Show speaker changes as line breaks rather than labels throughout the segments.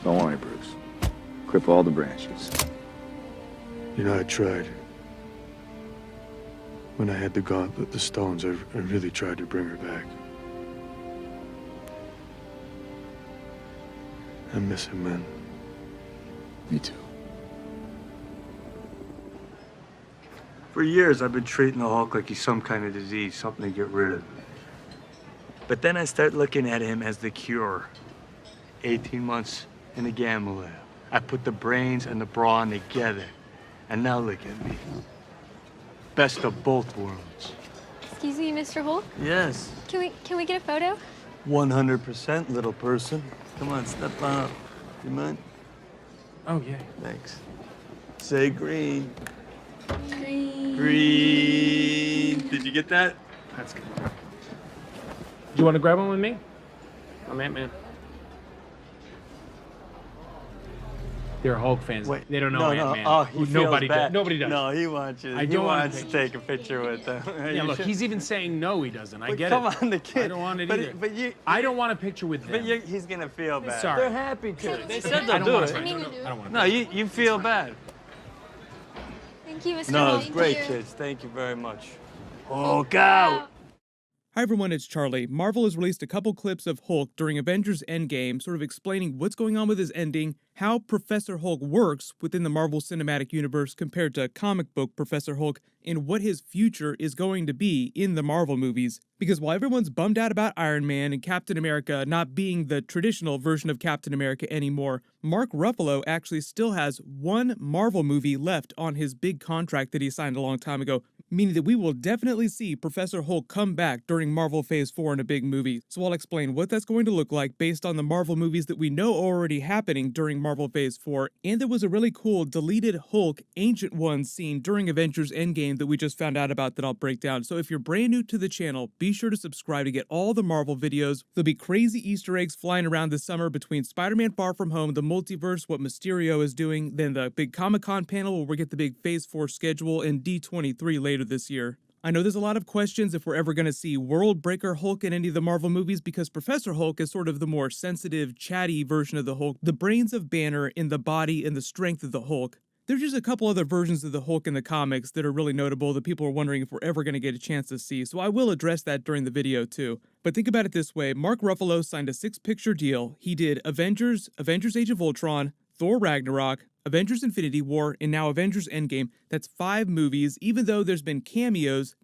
Don't worry, Bruce. Clip all the branches.
You know, I tried. When I had the gauntlet, the stones, I really tried to bring her back. I miss him, man.
Me too.
For years, I've been treating the Hulk like he's some kind of disease, something to get rid of. But then I start looking at him as the cure. 18 months in the gamma lab. I put the brains and the brawn together. And now look at me. Best of both worlds.
Excuse me, Mr. Hulk?
Yes.
Can we get a photo?
100%, little person. Come on, step on up. You mind?
Oh, yeah.
Thanks. Say green.
Green.
Green. Did you get that?
That's good. Do you want to grab one with me? I'm Ant-Man. They're Hulk fans.
Wait,
They don't know Ant-Man.
Oh, he
Nobody
feels bad.
Nobody does.
No, he wants you.
I
He
don't want a
wants to
picture.
take a picture with them.
Yeah, look, he's even saying no, he doesn't. I
But
get
come
it.
on, the kid.
I don't want it
but,
either.
But you.
I don't want a picture with them.
But he's gonna feel bad.
Sorry.
They're happy kids. They said
I
they'll
don't
do
want
it.
to.
I mean,
No, I don't want to.
No, you feel bad.
Thank you, Mr.
No,
Hulk.
it's great, kids. Thank you very much. Hulk out.
Hi everyone, it's Charlie. Marvel has released a couple clips of Hulk during Avengers Endgame, sort of explaining what's going on with his ending, how Professor Hulk works within the Marvel Cinematic Universe compared to comic book Professor Hulk, and what his future is going to be in the Marvel movies. Because while everyone's bummed out about Iron Man and Captain America not being the traditional version of Captain America anymore, Mark Ruffalo actually still has one Marvel movie left on his big contract that he signed a long time ago, meaning that we will definitely see Professor Hulk come back during Marvel Phase 4 in a big movie. So I'll explain what that's going to look like based on the Marvel movies that we know are already happening during Marvel Phase 4, and there was a really cool deleted Hulk Ancient Ones scene during Avengers Endgame that we just found out about that I'll break down. So if you're brand new to the channel, be sure to subscribe to get all the Marvel videos. There'll be crazy Easter eggs flying around this summer between Spider-Man Far From Home, the multiverse, what Mysterio is doing, then the big Comic-Con panel where we get the big Phase 4 schedule, and D23 later this year. I know there's a lot of questions if we're ever going to see World Breaker Hulk in any of the Marvel movies, because Professor Hulk is sort of the more sensitive, chatty version of the Hulk, the brains of Banner in the body and the strength of the Hulk. There's just a couple other versions of the Hulk in the comics that are really notable that people are wondering if we're ever going to get a chance to see, so I will address that during the video too. But think about it this way, Mark Ruffalo signed a 6-picture deal. He did Avengers, Avengers Age of Ultron, Thor Ragnarok, Avengers Infinity War, and now Avengers Endgame. That's 5 movies. Even though there's been cameos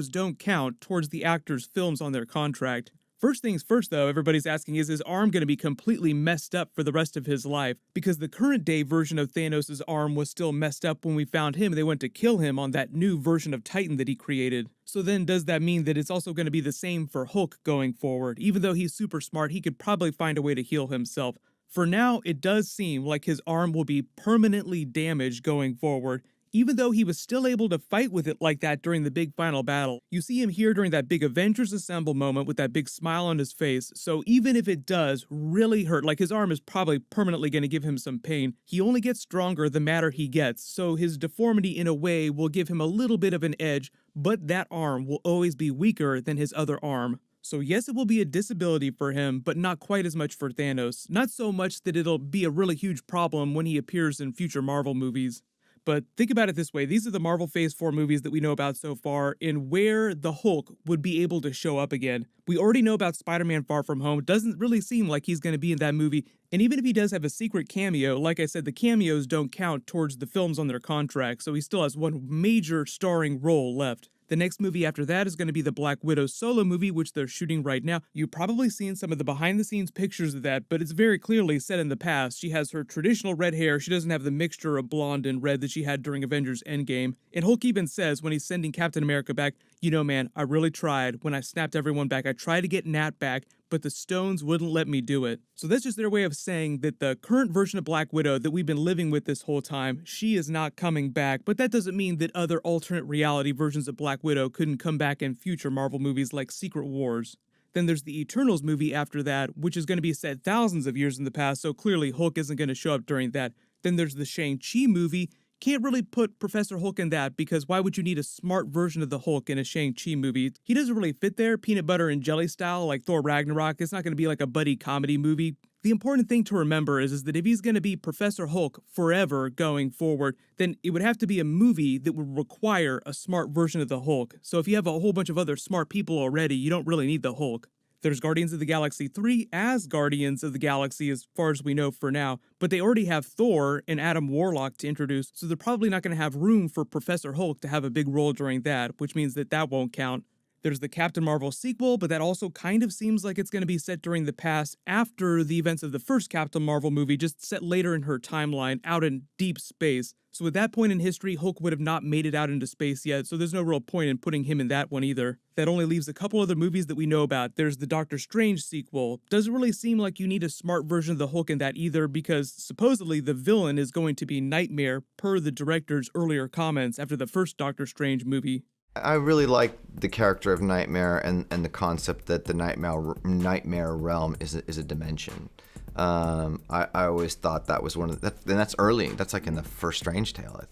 don't count towards the actors' films on their contract. First things first though, everybody's asking, is his arm going to be completely messed up for the rest of his life? Because the current day version of Thanos' arm was still messed up when we found him and they went to kill him on that new version of Titan that he created. So then does that mean that it's also going to be the same for Hulk going forward? Even though he's super smart, he could probably find a way to heal himself. For now, it does seem like his arm will be permanently damaged going forward, even though he was still able to fight with it like that during the big final battle. You see him here during that big Avengers Assemble moment with that big smile on his face, so even if it does really hurt, like his arm is probably permanently going to give him some pain, he only gets stronger the madder he gets, so his deformity in a way will give him a little bit of an edge, but that arm will always be weaker than his other arm. So yes, it will be a disability for him, but not quite as much for Thanos. Not so much that it'll be a really huge problem when he appears in future Marvel movies. But think about it this way, these are the Marvel Phase 4 movies that we know about so far, and where the Hulk would be able to show up again. We already know about Spider-Man Far From Home. It doesn't really seem like he's going to be in that movie, and even if he does have a secret cameo, like I said, the cameos don't count towards the films on their contract, so he still has one major starring role left. The next movie after that is going to be the Black Widow solo movie, which they're shooting right now. You've probably seen some of the behind-the-scenes pictures of that, but it's very clearly set in the past. She has her traditional red hair. She doesn't have the mixture of blonde and red that she had during Avengers Endgame. And Hulk even says when he's sending Captain America back, you know, man, I really tried. When I snapped everyone back, I tried to get Nat back, but the stones wouldn't let me do it. So that's just their way of saying that the current version of Black Widow that we've been living with this whole time, she is not coming back, but that doesn't mean that other alternate reality versions of Black Widow couldn't come back in future Marvel movies like Secret Wars. Then there's the Eternals movie after that, which is going to be set thousands of years in the past, so clearly Hulk isn't going to show up during that. Then there's the Shang-Chi movie. Can't really put Professor Hulk in that, because why would you need a smart version of the Hulk in a Shang-Chi movie? He doesn't really fit there, peanut butter and jelly style like Thor Ragnarok. It's not going to be like a buddy comedy movie. The important thing to remember is that if he's going to be Professor Hulk forever going forward, then it would have to be a movie that would require a smart version of the Hulk. So if you have a whole bunch of other smart people already, you don't really need the Hulk. There's Guardians of the Galaxy 3 as Guardians of the Galaxy as far as we know for now, but they already have Thor and Adam Warlock to introduce, so they're probably not going to have room for Professor Hulk to have a big role during that, which means that that won't count. There's the Captain Marvel sequel, but that also kind of seems like it's going to be set during the past after the events of the first Captain Marvel movie, just set later in her timeline, out in deep space. So at that point in history, Hulk would have not made it out into space yet, so there's no real point in putting him in that one either. That only leaves a couple other movies that we know about. There's the Doctor Strange sequel. Doesn't really seem like you need a smart version of the Hulk in that either, because supposedly the villain is going to be Nightmare, per the director's earlier comments after the first Doctor Strange movie.
I really like the character of Nightmare and the concept that the nightmare realm is a dimension. I always thought that was one of and that's early. That's like in the first Strange Tale.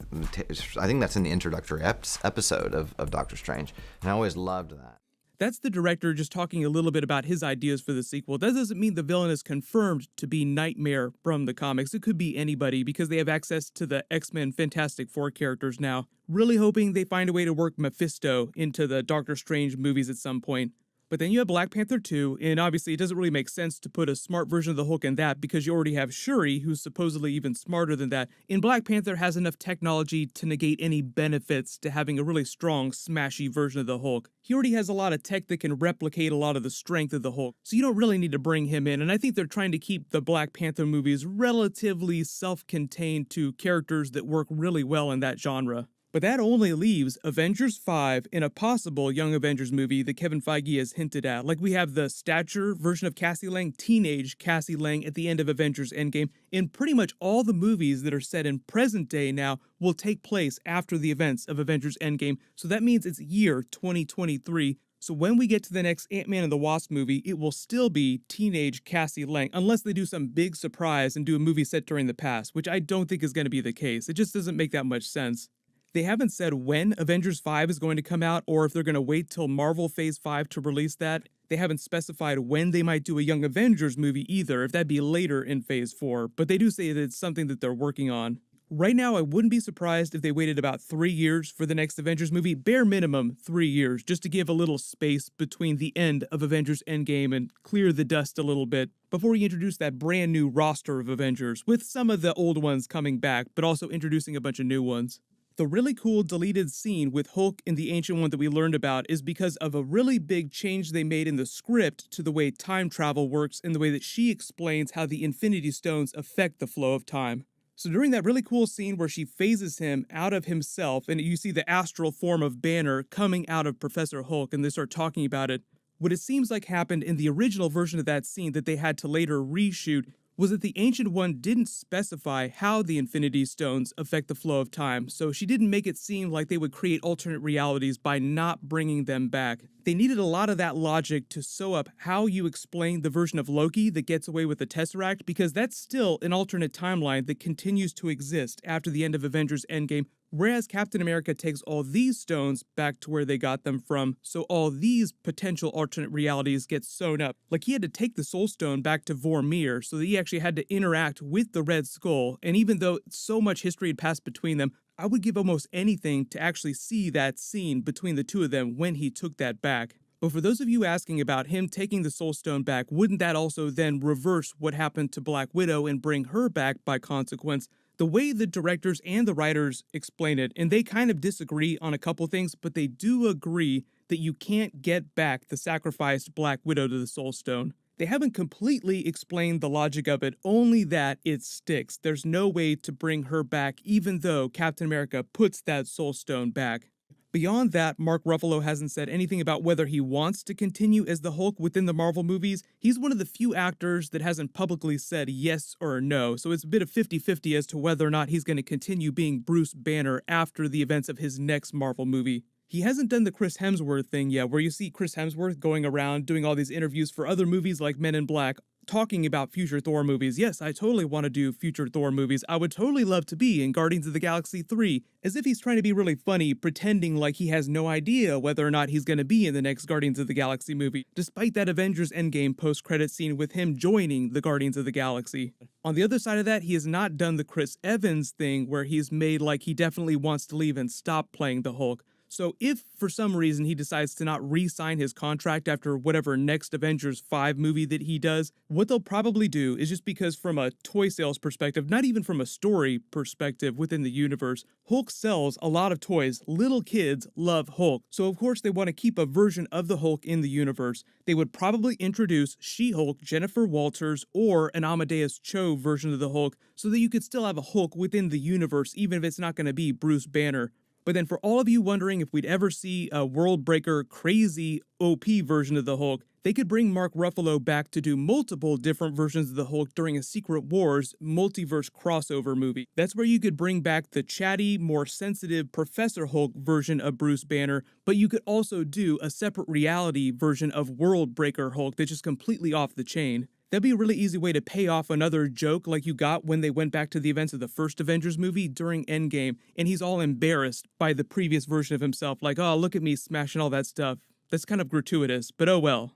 I think that's in the introductory episode of Doctor Strange, and I always loved that.
That's the director just talking a little bit about his ideas for the sequel. That doesn't mean the villain is confirmed to be Nightmare from the comics. It could be anybody because they have access to the X-Men Fantastic Four characters now. Really hoping they find a way to work Mephisto into the Doctor Strange movies at some point. But then you have Black Panther 2, and obviously it doesn't really make sense to put a smart version of the Hulk in that because you already have Shuri, who's supposedly even smarter than that. And Black Panther has enough technology to negate any benefits to having a really strong, smashy version of the Hulk. He already has a lot of tech that can replicate a lot of the strength of the Hulk, so you don't really need to bring him in, and I think they're trying to keep the Black Panther movies relatively self-contained to characters that work really well in that genre. But that only leaves Avengers 5 in a possible Young Avengers movie that Kevin Feige has hinted at. Like we have the stature version of Cassie Lang, teenage Cassie Lang at the end of Avengers Endgame, and pretty much all the movies that are set in present day now will take place after the events of Avengers Endgame. So that means it's year 2023. So when we get to the next Ant-Man and the Wasp movie, it will still be teenage Cassie Lang, unless they do some big surprise and do a movie set during the past, which I don't think is going to be the case. It just doesn't make that much sense. They haven't said when Avengers 5 is going to come out or if they're going to wait till Marvel Phase 5 to release that. They haven't specified when they might do a Young Avengers movie either, if that'd be later in Phase 4, but they do say that it's something that they're working on. Right now, I wouldn't be surprised if they waited about 3 years for the next Avengers movie, bare minimum 3 years, just to give a little space between the end of Avengers Endgame and clear the dust a little bit before you introduce that brand new roster of Avengers, with some of the old ones coming back, but also introducing a bunch of new ones. The really cool deleted scene with Hulk and the Ancient One that we learned about is because of a really big change they made in the script to the way time travel works and the way that she explains how the Infinity Stones affect the flow of time. So during that really cool scene where she phases him out of himself and you see the astral form of Banner coming out of Professor Hulk and they start talking about it, what it seems like happened in the original version of that scene that they had to later reshoot was that the Ancient One didn't specify how the Infinity Stones affect the flow of time, so she didn't make it seem like they would create alternate realities by not bringing them back. They needed a lot of that logic to sew up how you explain the version of Loki that gets away with the Tesseract, because that's still an alternate timeline that continues to exist after the end of Avengers Endgame, whereas Captain America takes all these stones back to where they got them from, so all these potential alternate realities get sewn up. Like he had to take the Soul Stone back to Vormir, so that he actually had to interact with the Red Skull, and even though so much history had passed between them, I would give almost anything to actually see that scene between the two of them when he took that back. But for those of you asking about him taking the Soul Stone back, wouldn't that also then reverse what happened to Black Widow and bring her back by consequence? The way the directors and the writers explain it, and they kind of disagree on a couple things, but they do agree that you can't get back the sacrificed Black Widow to the Soul Stone. They haven't completely explained the logic of it, only that it sticks. There's no way to bring her back even though Captain America puts that Soul Stone back. Beyond that, Mark Ruffalo hasn't said anything about whether he wants to continue as the Hulk within the Marvel movies. He's one of the few actors that hasn't publicly said yes or no, so it's a bit of 50-50 as to whether or not he's going to continue being Bruce Banner after the events of his next Marvel movie. He hasn't done the Chris Hemsworth thing yet, where you see Chris Hemsworth going around doing all these interviews for other movies like Men in Black, talking about future Thor movies. Yes, I totally want to do future Thor movies. I would totally love to be in Guardians of the Galaxy 3, as if he's trying to be really funny, pretending like he has no idea whether or not he's going to be in the next Guardians of the Galaxy movie, despite that Avengers Endgame post-credit scene with him joining the Guardians of the Galaxy. On the other side of that, he has not done the Chris Evans thing where he's made like he definitely wants to leave and stop playing the Hulk. So if for some reason he decides to not re-sign his contract after whatever next Avengers 5 movie that he does, what they'll probably do is, just because from a toy sales perspective, not even from a story perspective within the universe, Hulk sells a lot of toys. Little kids love Hulk. So of course they want to keep a version of the Hulk in the universe. They would probably introduce She-Hulk, Jennifer Walters, or an Amadeus Cho version of the Hulk so that you could still have a Hulk within the universe, even if it's not going to be Bruce Banner. But then for all of you wondering if we'd ever see a world breaker, crazy OP version of the Hulk, they could bring Mark Ruffalo back to do multiple different versions of the Hulk during a Secret Wars multiverse crossover movie. That's where you could bring back the chatty, more sensitive Professor Hulk version of Bruce Banner, but you could also do a separate reality version of World Breaker Hulk that's just completely off the chain. That'd be a really easy way to pay off another joke like you got when they went back to the events of the first Avengers movie during Endgame, and he's all embarrassed by the previous version of himself, like, oh, look at me smashing all that stuff. That's kind of gratuitous, but oh well.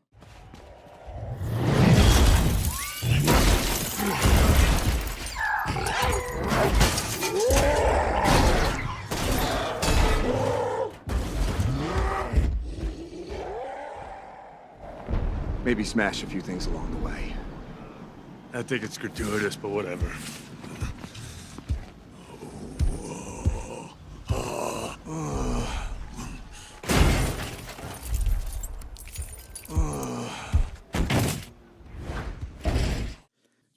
Maybe smash a few things along the way.
I think it's gratuitous, but whatever.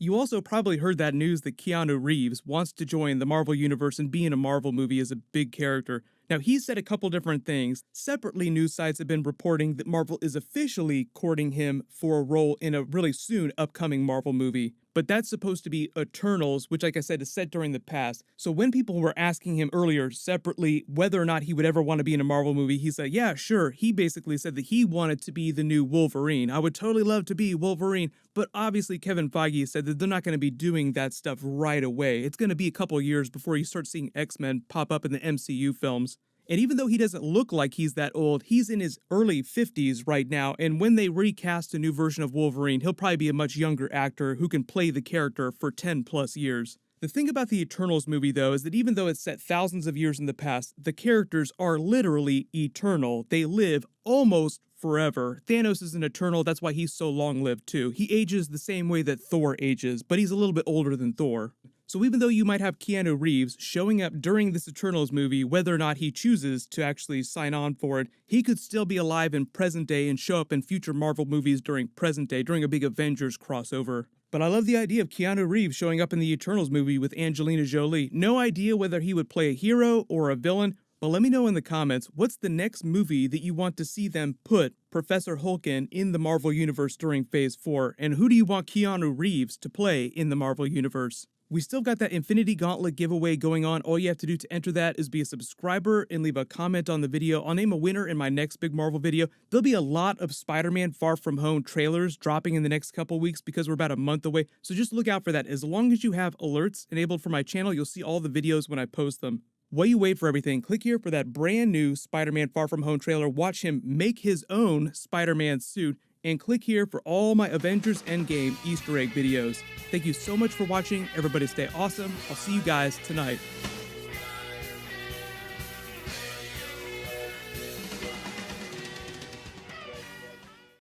You also probably heard that news that Keanu Reeves wants to join the Marvel Universe and be in a Marvel movie as a big character. Now, he's said a couple different things. Separately, news sites have been reporting that Marvel is officially courting him for a role in a really soon upcoming Marvel movie. But that's supposed to be Eternals, which, like I said, is set during the past. So when people were asking him earlier separately whether or not he would ever want to be in a Marvel movie, he said, yeah, sure. He basically said that he wanted to be the new Wolverine. I would totally love to be Wolverine. But obviously, Kevin Feige said that they're not going to be doing that stuff right away. It's going to be a couple years before you start seeing X-Men pop up in the MCU films. And even though he doesn't look like he's that old, he's in his early 50s right now, and when they recast a new version of Wolverine, he'll probably be a much younger actor who can play the character for 10 plus years. The thing about the Eternals movie, though, is that even though it's set thousands of years in the past, the characters are literally eternal. They live almost forever. Thanos is an Eternal, that's why he's so long-lived too. He ages the same way that Thor ages, but he's a little bit older than Thor. So even though you might have Keanu Reeves showing up during this Eternals movie, whether or not he chooses to actually sign on for it, he could still be alive in present day and show up in future Marvel movies during present day, during a big Avengers crossover. But I love the idea of Keanu Reeves showing up in the Eternals movie with Angelina Jolie. No idea whether he would play a hero or a villain, but let me know in the comments, what's the next movie that you want to see them put Professor Hulk in the Marvel Universe during Phase 4? And who do you want Keanu Reeves to play in the Marvel Universe? We still got that Infinity Gauntlet giveaway going on. All you have to do to enter that is be a subscriber and leave a comment on the video. I'll name a winner in my next big Marvel video. There'll be a lot of Spider-Man Far From Home trailers dropping in the next couple weeks because we're about a month away. So just look out for that. As long as you have alerts enabled for my channel, you'll see all the videos when I post them. While you wait for everything, click here for that brand new Spider-Man Far From Home trailer. Watch him make his own Spider-Man suit. And click here for all my Avengers Endgame Easter egg videos. Thank you so much for watching. Everybody stay awesome. I'll see you guys tonight.